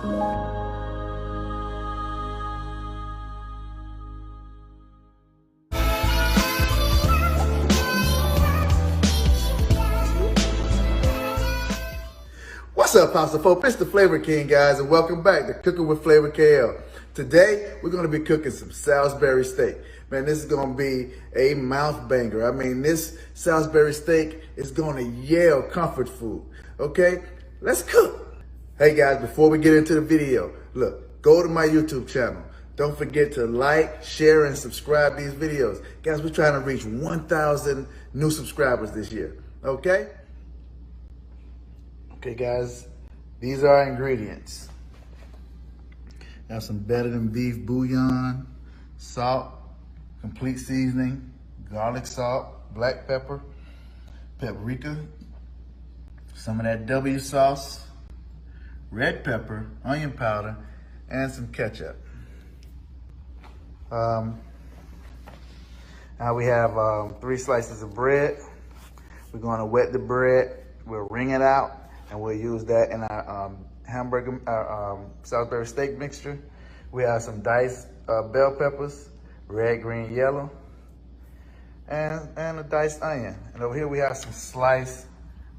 What's up, House of Folk? It's the Flavor King, guys, and welcome back to Cooking with Flavor KL. Today, we're going to be cooking some Salisbury steak. Man, this is going to be a mouth banger. I mean, this Salisbury steak is going to yell comfort food. Okay, let's cook. Hey, guys, before we get into the video, look, go to my YouTube channel. Don't forget to like, share, and subscribe these videos. Guys, we're trying to reach 1,000 new subscribers this year. Okay? Okay, guys, these are our ingredients. Have some better than beef bouillon, salt, complete seasoning, garlic salt, black pepper, paprika, some of that W sauce, red pepper, onion powder, and some ketchup. Now we have 3 slices of bread. We're going to wet the bread. We'll wring it out. And we'll use that in our Salisbury steak mixture. We have some diced bell peppers, red, green, yellow, and a diced onion. And over here we have some sliced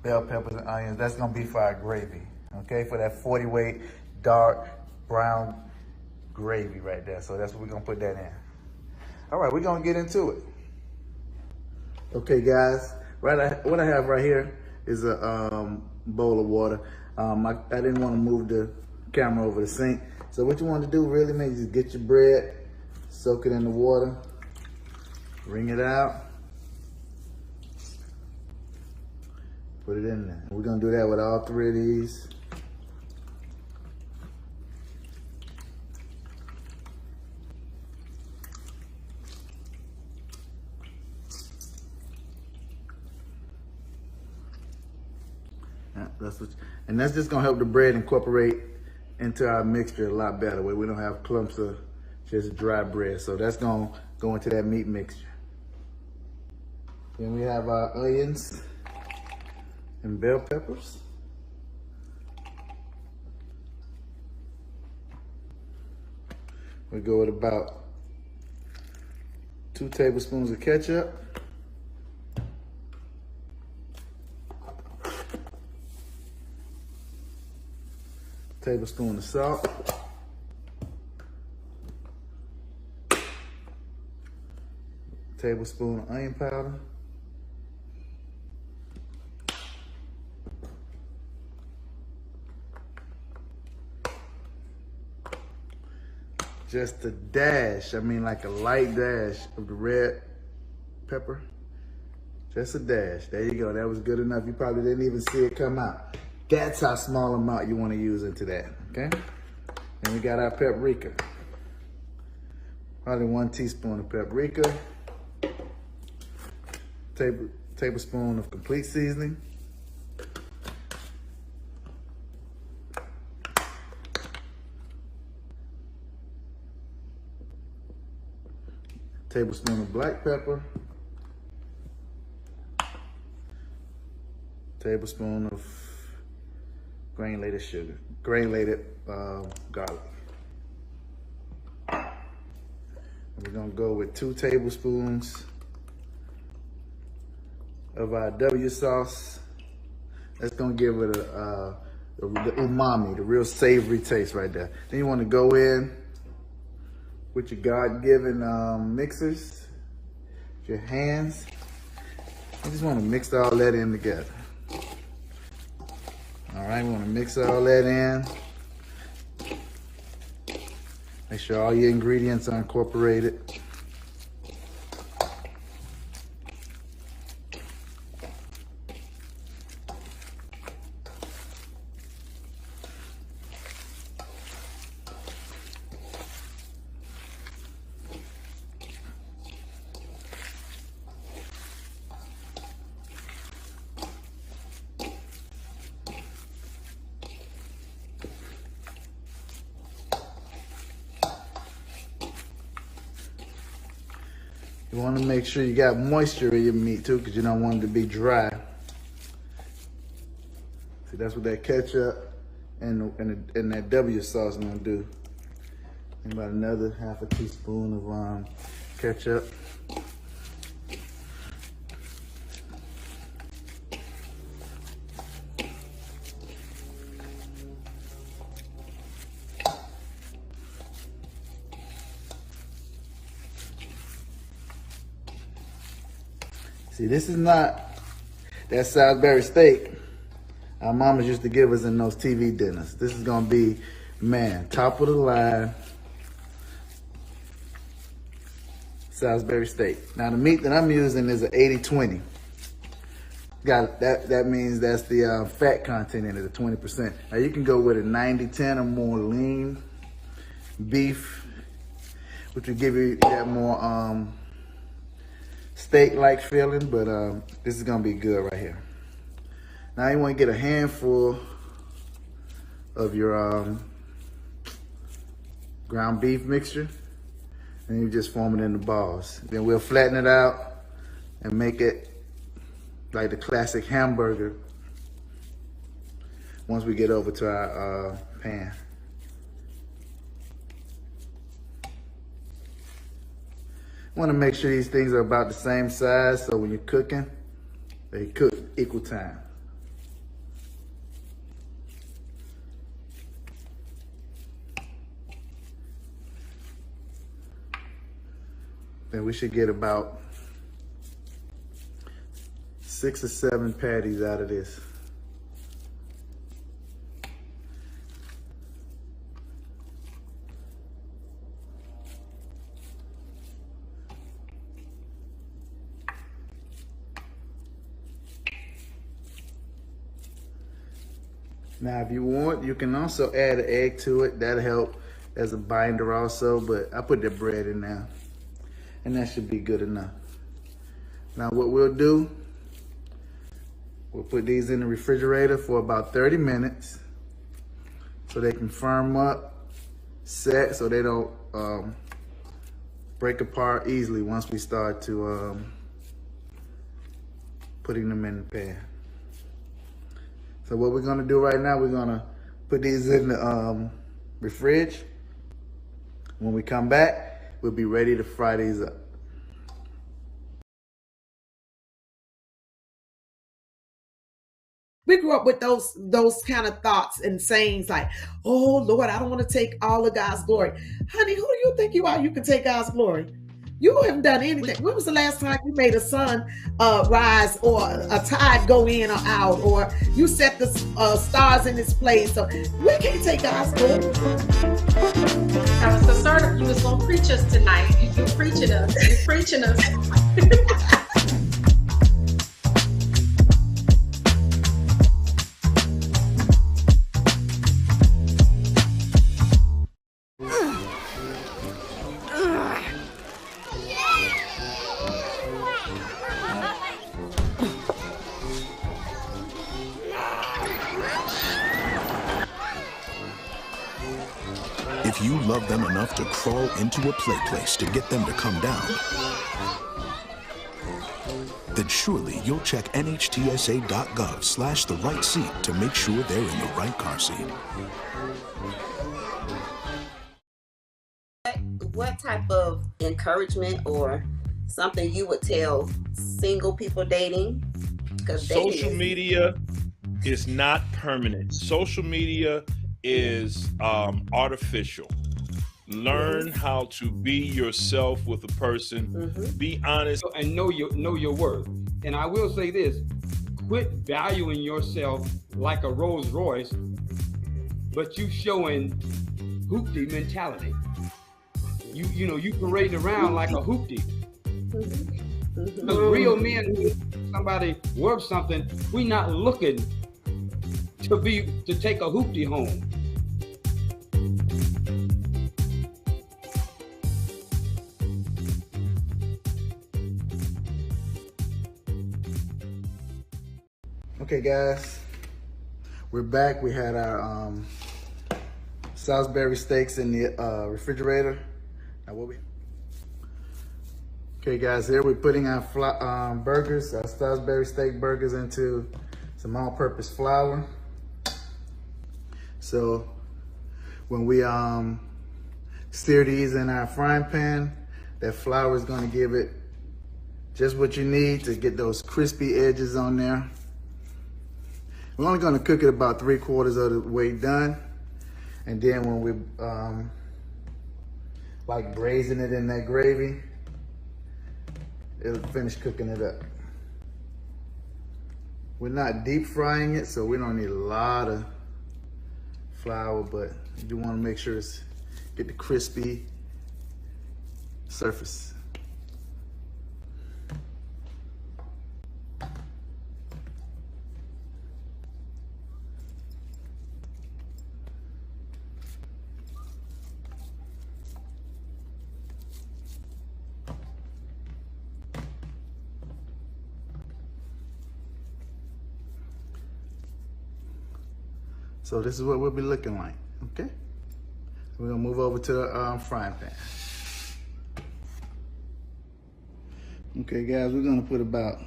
bell peppers and onions. That's gonna be for our gravy, okay? For that 40 weight dark brown gravy right there. So that's what we're gonna put that in. All right, we're gonna get into it. Okay, guys, what I have right here is a bowl of water. I didn't want to move the camera over the sink. So what you want to do really, man, is just get your bread, soak it in the water, wring it out, put it in there. We're gonna do that with all 3 of these. And that's just gonna help the bread incorporate into our mixture a lot better, where we don't have clumps of just dry bread. So that's gonna go into that meat mixture. Then we have our onions and bell peppers. We go with about 2 tablespoons of ketchup. Tablespoon of salt, tablespoon of onion powder, just a dash, I mean like a light dash of the red pepper, just a dash. There you go, that was good enough. You probably didn't even see it come out. That's how small amount you want to use into that, okay? And we got our paprika. Probably 1 teaspoon of paprika. Tablespoon of complete seasoning. Tablespoon of black pepper. Tablespoon of granulated sugar, granulated garlic. We're gonna go with 2 tablespoons of our W sauce. That's gonna give it the umami, the real savory taste right there. Then you wanna go in with your God-given mixers, your hands. You just wanna mix all that in together. All right, we want to mix all that in. Make sure all your ingredients are incorporated. You want to make sure you got moisture in your meat too, because you don't want it to be dry. See, that's what that ketchup and that W sauce I'm gonna do. And about another half a teaspoon of ketchup. See, this is not that Salisbury steak our mamas used to give us in those TV dinners. This is gonna be, man, top of the line Salisbury steak. Now the meat that I'm using is an 80-20. That means that's the fat content in it, the 20%. Now you can go with a 90-10 or more lean beef, which will give you that more steak-like feeling, but this is gonna be good right here. Now you wanna get a handful of your ground beef mixture, and you just form it into balls. Then we'll flatten it out and make it like the classic hamburger once we get over to our pan. Want to make sure these things are about the same size, so when you're cooking, they cook equal time. Then we should get about 6 or 7 patties out of this. Now, if you want, you can also add an egg to it. That'll help as a binder also, but I put the bread in there, and that should be good enough. Now, what we'll do, we'll put these in the refrigerator for about 30 minutes so they can firm up, set, so they don't break apart easily once we start to putting them in the pan. So what we're gonna do right now, we're gonna put these in the fridge. When we come back, we'll be ready to fry these up. We grew up with those kind of thoughts and sayings like, oh Lord, I don't want to take all of God's glory. Honey, who do you think you are? You can take God's glory. You haven't done anything. When was the last time you made a sun rise or a tide go in or out, or you set the stars in its place? So we can't take God's glory. So sort of, you was gonna preach us tonight. You preaching us. You preaching us. If you love them enough to crawl into a play place to get them to come down, then surely you'll check nhtsa.gov/the right seat to make sure they're in the right car seat. What type of encouragement or something you would tell single people dating? Because social media is not permanent. Social media is artificial. Learn how to be yourself with a person. Be honest and know your worth. And I will say this: quit valuing yourself like a Rolls Royce, but you showing hoopty mentality. You parading around like a hoopty. The real men, somebody worth something, we not looking to take a hoopty home. Okay, guys, we're back. We had our Salisbury steaks in the refrigerator. Now okay, guys, here we're putting our burgers, our Salisbury steak burgers, into some all-purpose flour. So when we sear these in our frying pan, that flour is gonna give it just what you need to get those crispy edges on there. We're only gonna cook it about 3/4 of the way done. And then when we like braising it in that gravy, it'll finish cooking it up. We're not deep frying it, so we don't need a lot of flour, but you do want to make sure it's get the crispy surface. So this is what we'll be looking like, okay? We're gonna move over to the frying pan. Okay guys, we're gonna put about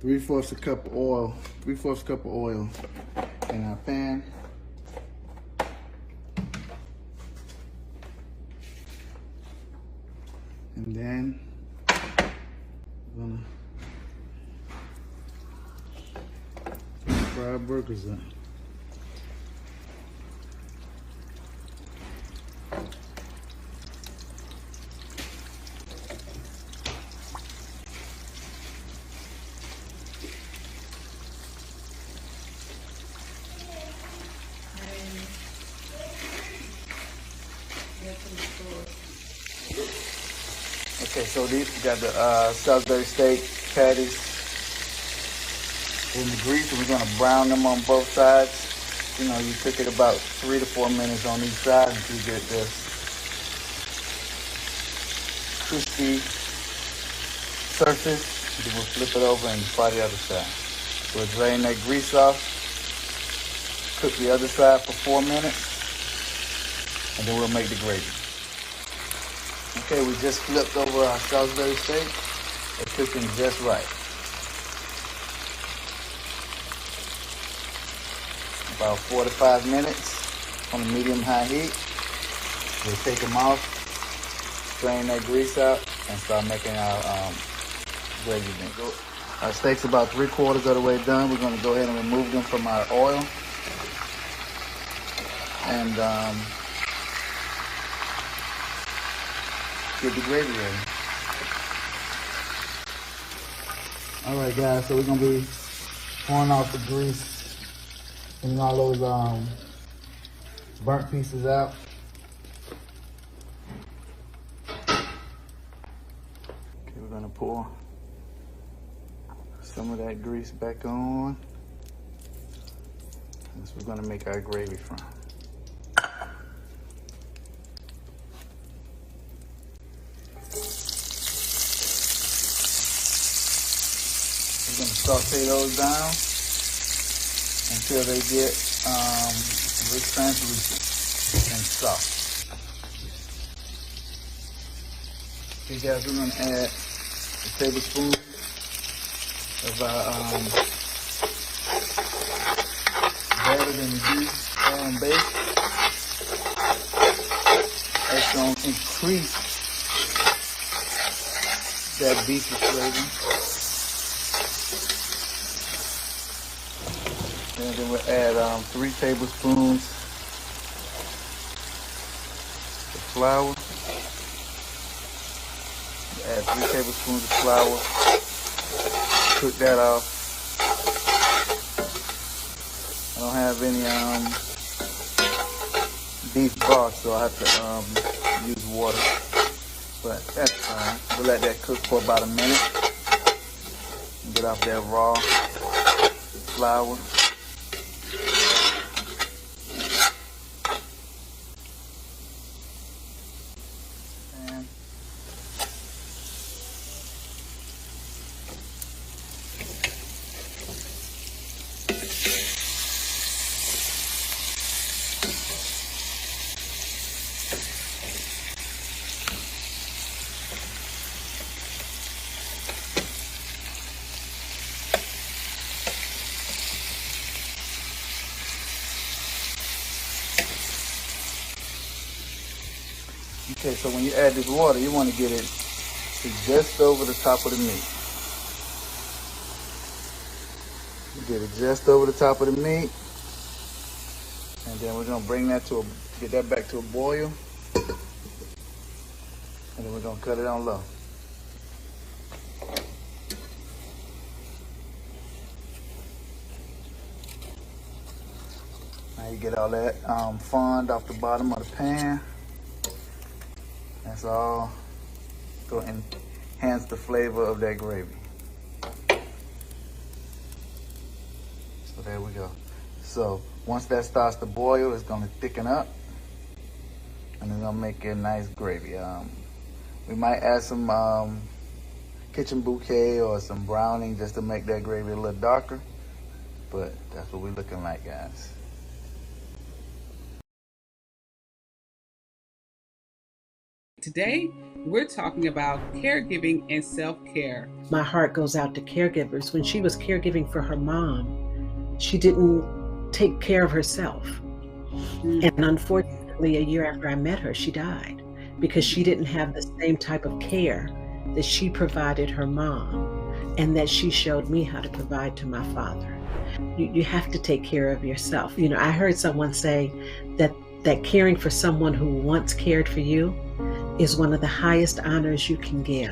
3/4 cup of oil, 3/4 cup of oil in our pan. And then we're gonna fry our burgers up. Okay, so these we got the Salisbury steak patties in the grease, and we're gonna brown them on both sides. You know, you cook it about 3 to 4 minutes on each side until you get the crispy surface. Then we'll flip it over and fry the other side. We'll drain that grease off, cook the other side for 4 minutes, and then we'll make the gravy. Okay, we just flipped over our Salisbury steak. It's cooking just right. About 4 to 5 minutes on a medium-high heat. We'll take them off, strain that grease out, and start making our gravy mix. Our steak's about 3/4 of the way done. We're gonna go ahead and remove them from our oil. And get the gravy ready. All right, guys, so we're gonna be pouring off the grease and all those burnt pieces out. Okay, we're gonna pour some of that grease back on. That's what we're gonna make our gravy from. We're gonna saute those down until they get real translucent and soft. Okay guys, we're gonna add a tablespoon of our battered and beef base. That's gonna increase that beefy flavor. And then we'll add 3 tablespoons of flour. Add 3 tablespoons of flour. Cook that off. I don't have any beef broth, so I have to use water. But that's fine. We'll let that cook for about a minute. Get off that raw flour. Okay, so when you add this water, you want to get it to just over the top of the meat. Get it just over the top of the meat. And then we're gonna bring that get that back to a boil. And then we're gonna cut it on low. Now you get all that fond off the bottom of the pan. That's all to enhance the flavor of that gravy. So there we go. So once that starts to boil, it's gonna thicken up, and it's gonna make a nice gravy. We might add some kitchen bouquet or some browning just to make that gravy a little darker, but that's what we're looking like, guys. Today, we're talking about caregiving and self-care. My heart goes out to caregivers. When she was caregiving for her mom, she didn't take care of herself. And unfortunately, a year after I met her, she died because she didn't have the same type of care that she provided her mom and that she showed me how to provide to my father. You have to take care of yourself. You know, I heard someone say that caring for someone who once cared for you is one of the highest honors you can give.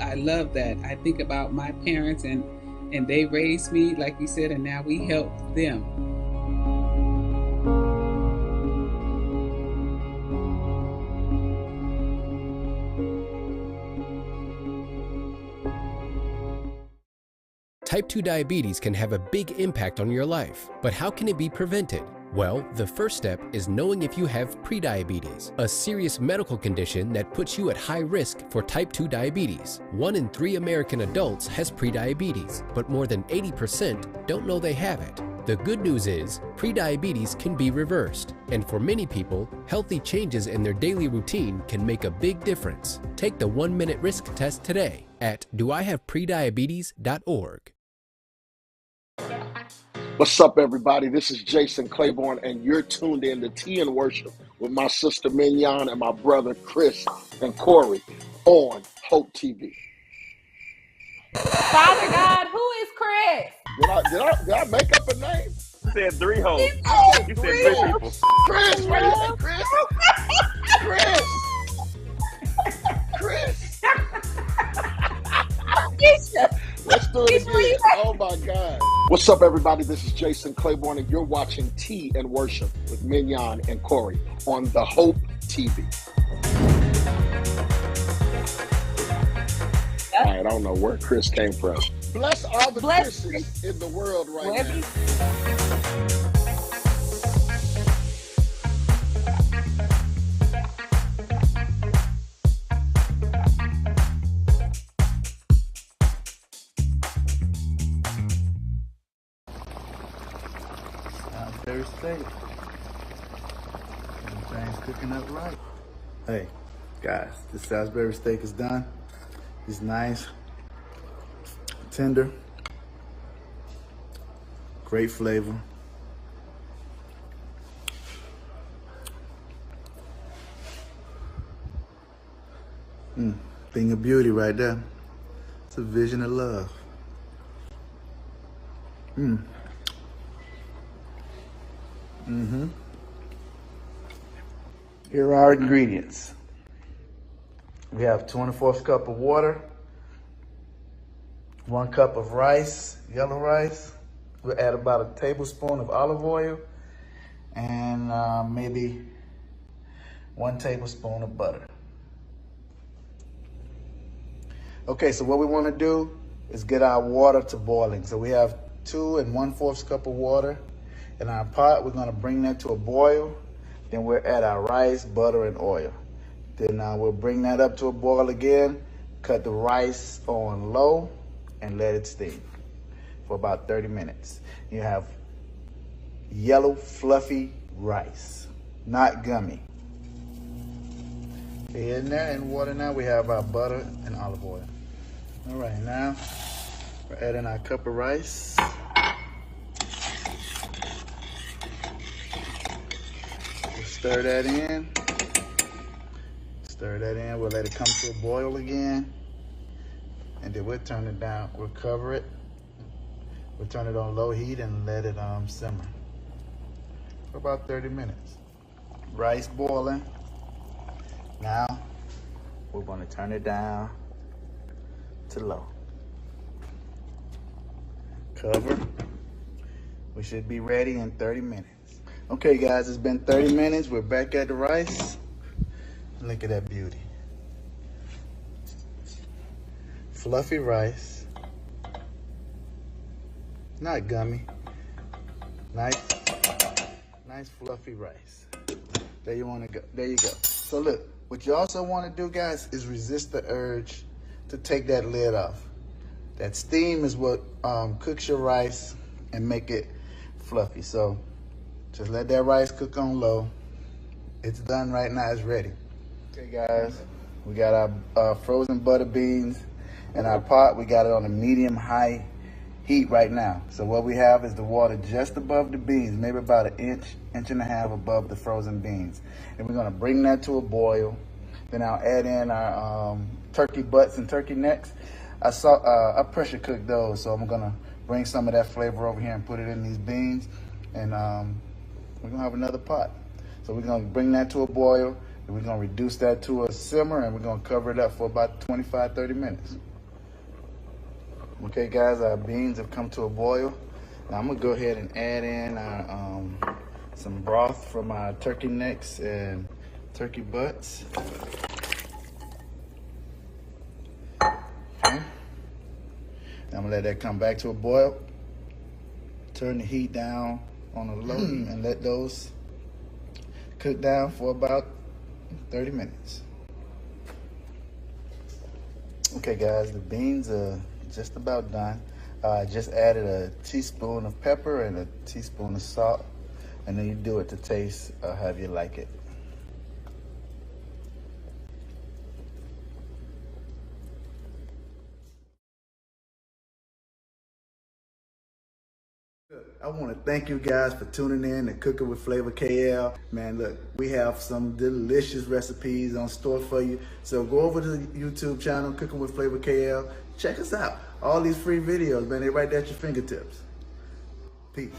I love that. I think about my parents and they raised me, like you said, and now we help them. Type 2 diabetes can have a big impact on your life, but how can it be prevented? Well, the first step is knowing if you have prediabetes, a serious medical condition that puts you at high risk for type 2 diabetes. 1 in 3 American adults has prediabetes, but more than 80% don't know they have it. The good news is, prediabetes can be reversed, and for many people, healthy changes in their daily routine can make a big difference. Take the 1-minute risk test today at doihavepreddiabetes.org. What's up, everybody? This is Jason Claiborne, and you're tuned in to Tea and Worship with my sister Mignon and my brother Chris and Corey on Hope TV. Father God, who is Chris? Did I make up a name? You said 3 hoes. You said 3 people. Chris, what do you say, Chris? Chris. Let's do it again. Oh my God. What's up, everybody? This is Jason Claiborne, and you're watching Tea and Worship with Mignon and Corey on the Hope TV. I don't know where Chris came from. Bless all the Chris's in the world right now. Salisbury steak. Everything's cooking up right. Hey, guys, the Salisbury steak is done. It's nice, tender, great flavor. Thing of beauty right there. It's a vision of love. Here are our ingredients. We have 2¼ cup of water, 1 cup of rice, yellow rice. We'll add about a tablespoon of olive oil and maybe 1 tablespoon of butter. Okay, so what we want to do is get our water to boiling. So we have 2 1/4 cup of water in our pot. We're going to bring that to a boil. Then we'll add our rice, butter, and oil. Then we'll bring that up to a boil again, cut the rice on low, and let it steam for about 30 minutes. You have yellow, fluffy rice, not gummy. Okay, in there, in water now, we have our butter and olive oil. All right, now we're adding our cup of rice. Stir that in. Stir that in. We'll let it come to a boil again. And then we'll turn it down. We'll cover it. We'll turn it on low heat and let it simmer for about 30 minutes. Rice boiling. Now we're going to turn it down to low. Cover. We should be ready in 30 minutes. Okay guys, it's been 30 minutes. We're back at the rice. Look at that beauty. Fluffy rice. Not gummy. Nice fluffy rice. There you want to go. There you go. So look, what you also want to do, guys, is resist the urge to take that lid off. That steam is what cooks your rice and make it fluffy. So just let that rice cook on low. It's done right now. It's ready. Okay, guys, we got our frozen butter beans in our pot. We got it on a medium-high heat right now. So what we have is the water just above the beans, maybe about an inch and a half above the frozen beans. And we're gonna bring that to a boil. Then I'll add in our turkey butts and turkey necks. I pressure cooked those, so I'm gonna bring some of that flavor over here and put it in these beans. And we're gonna have another pot. So we're gonna bring that to a boil, and we're gonna reduce that to a simmer, and we're gonna cover it up for about 25-30 minutes. Okay guys, our beans have come to a boil. Now I'm gonna go ahead and add in our, some broth from our turkey necks and turkey butts. Okay. I'm gonna let that come back to a boil. Turn the heat down on a low heat and let those cook down for about 30 minutes. Okay guys, the beans are just about done. I just added a teaspoon of pepper and a teaspoon of salt, and then you do it to taste however you like it. I want to thank you guys for tuning in to Cooking with Flavor KL. Man, look, we have some delicious recipes on store for you. So go over to the YouTube channel, Cooking with Flavor KL. Check us out. All these free videos, man, they're right there at your fingertips. Peace.